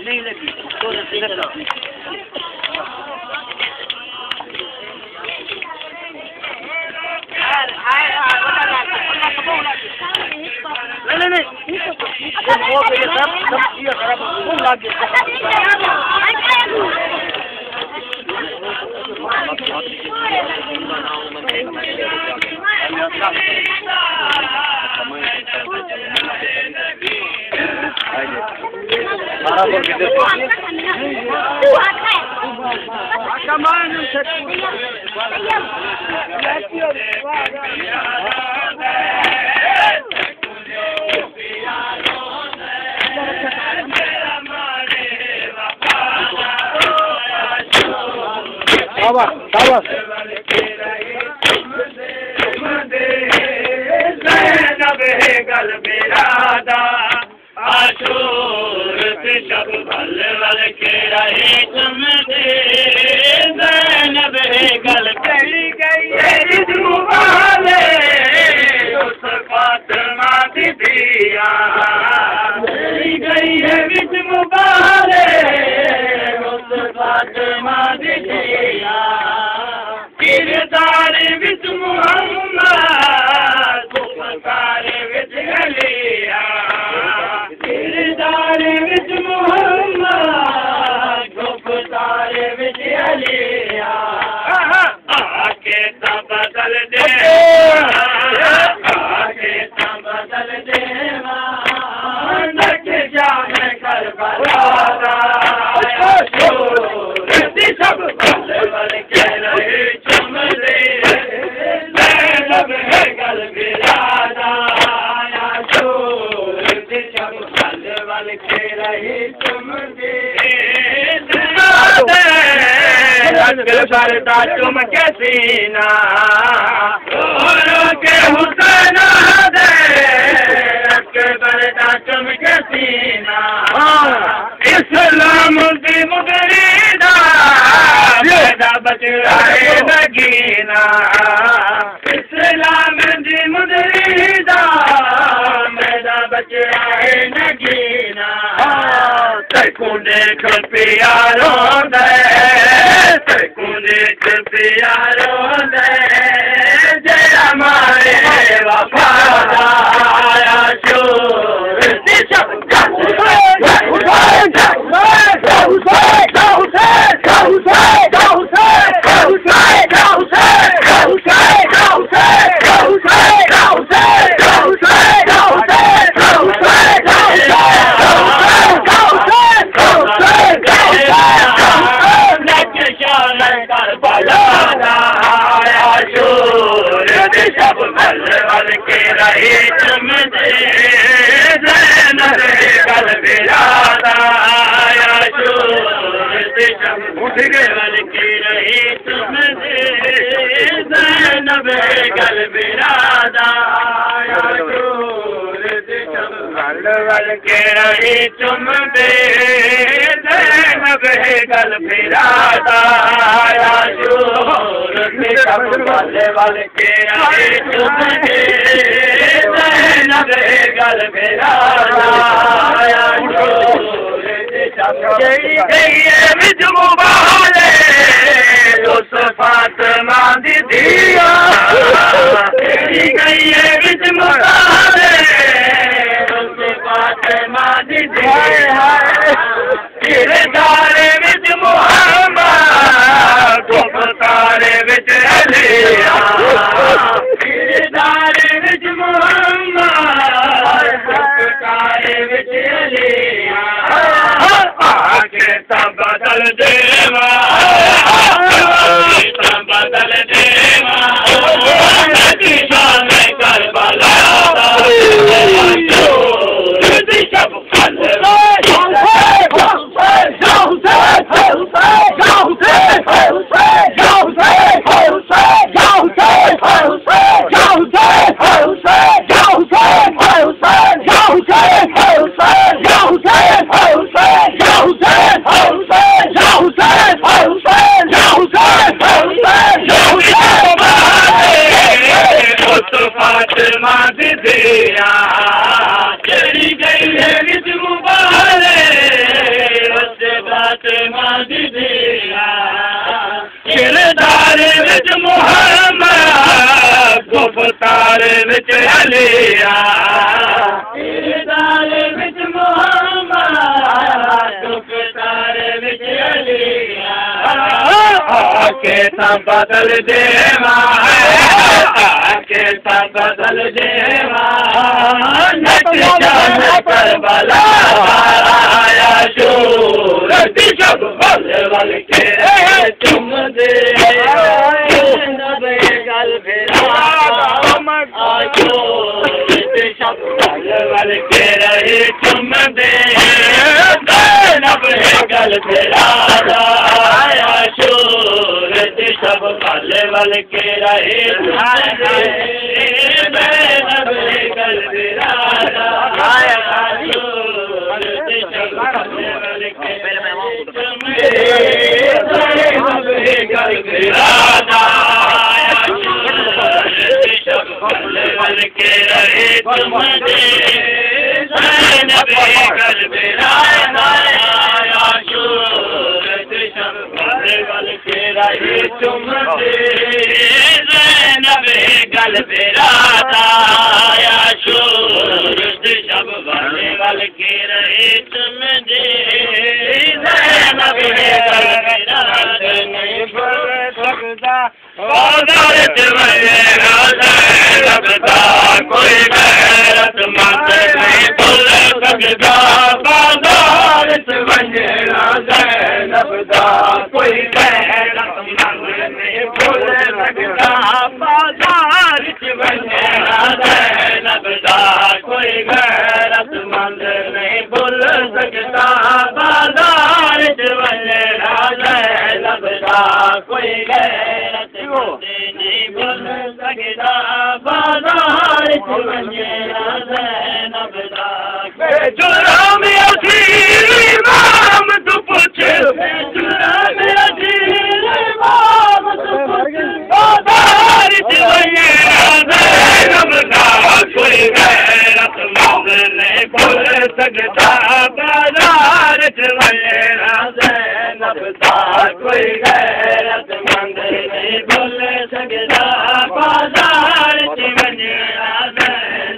नहीं लगी तो तुम के सीना के हुसैन दे तुम के सीना इस्लाम दी मुगरीदा मेरा बचराए नगीना इस्लाम दी मुगरीदा मेरा बचराए नगीना तैकू देख प्यारों दे प्यारों दे जरा मारे वफादारा शोर के रही तुम दे गल फिरादा शोर वाल के रही तुम दे गल फिरादा विच मुबाले उस फातिमा दी दिया गई है विच मुबाले किरदारे विच मुहम्मद गुफ्तारे विच अलिया किरदारे विच मुहम्मद गुफ्तारे विच अलिया आके सब बदल देवा बदल देवा विच अलिया दीदार विच मोहम्मद दुखदार विच अलिया आके ता बदल देवा आके ता बदल देवा नक्शा करबला आया शूरत शब वल के तुम दे नबे गल फिरा आजो शब वल के रहे तुम दे नबे गल फिरा आया शूरत शब वल के रहे नबे गल फिरा आया शूरत शब वल के गल फिरादा शब वल के रहे तुम दे नबे गल फिरादा शूरत शब वल के रहे तुम दे नबे गल फिरादा शूरत शब वल के रहे तुम दे बाज़ार वञे लगदा कोई गैरत मंद नहीं भुल सघदा बाज़ार वञे लगदा कोई गैरत मंद नहीं भुल सघदा बाज़ार वञे लगदा कोई गैरत मंद नहीं भुल सघदा बाज़ार वञे लगदा कोई गैरत नहीं भुल सघदा बाज़ार वञे लगदा जुर्म असीर इमाम तू पुछ जुर्म असीर इमाम तू पुछ बाज़ार वञे लगदा कोई गैरत मंद नहीं भुल सघदा बाज़ार वञे लगदा कोई गैरत मंद नहीं भुल सघदा बाज़ार वञे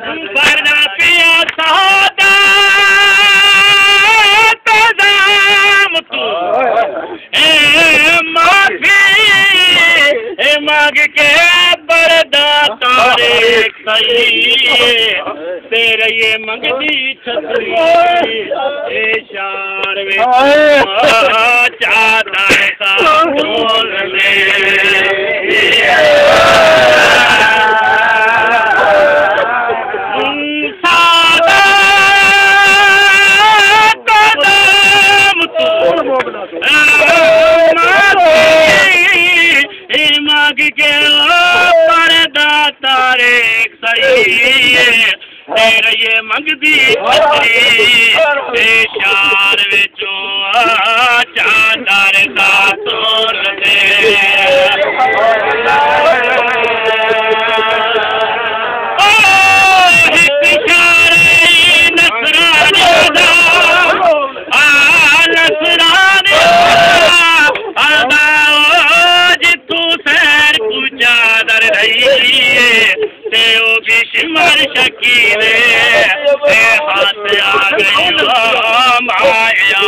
लगदा पिया सौदा तज़ाम तू मांग के बरदा तारे सही तेरे ये मंगदी छतरी शार में चाहता सा बोल ले सादा कदम तू मांग के पर्दा तारे सही तेरे ये मंगदी शार विचों चादर का तोड़ दे मर शकीले हाथ आ गई माया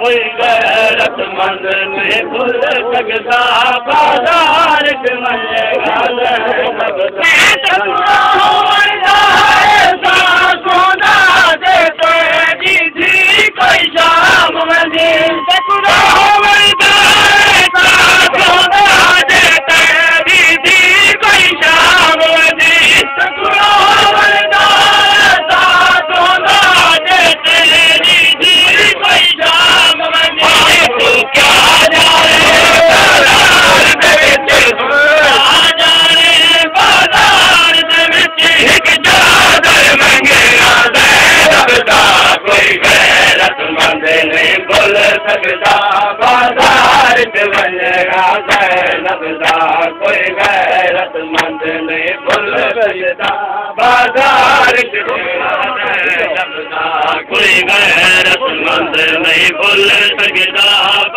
कोई गैरतमंद नहीं भूल सकता बाजार सोना देते लगदा कोई गैरतमंद नहीं भुल सकदा बाजार च लगदा कोई गैरतमंद नहीं भुल सकदा।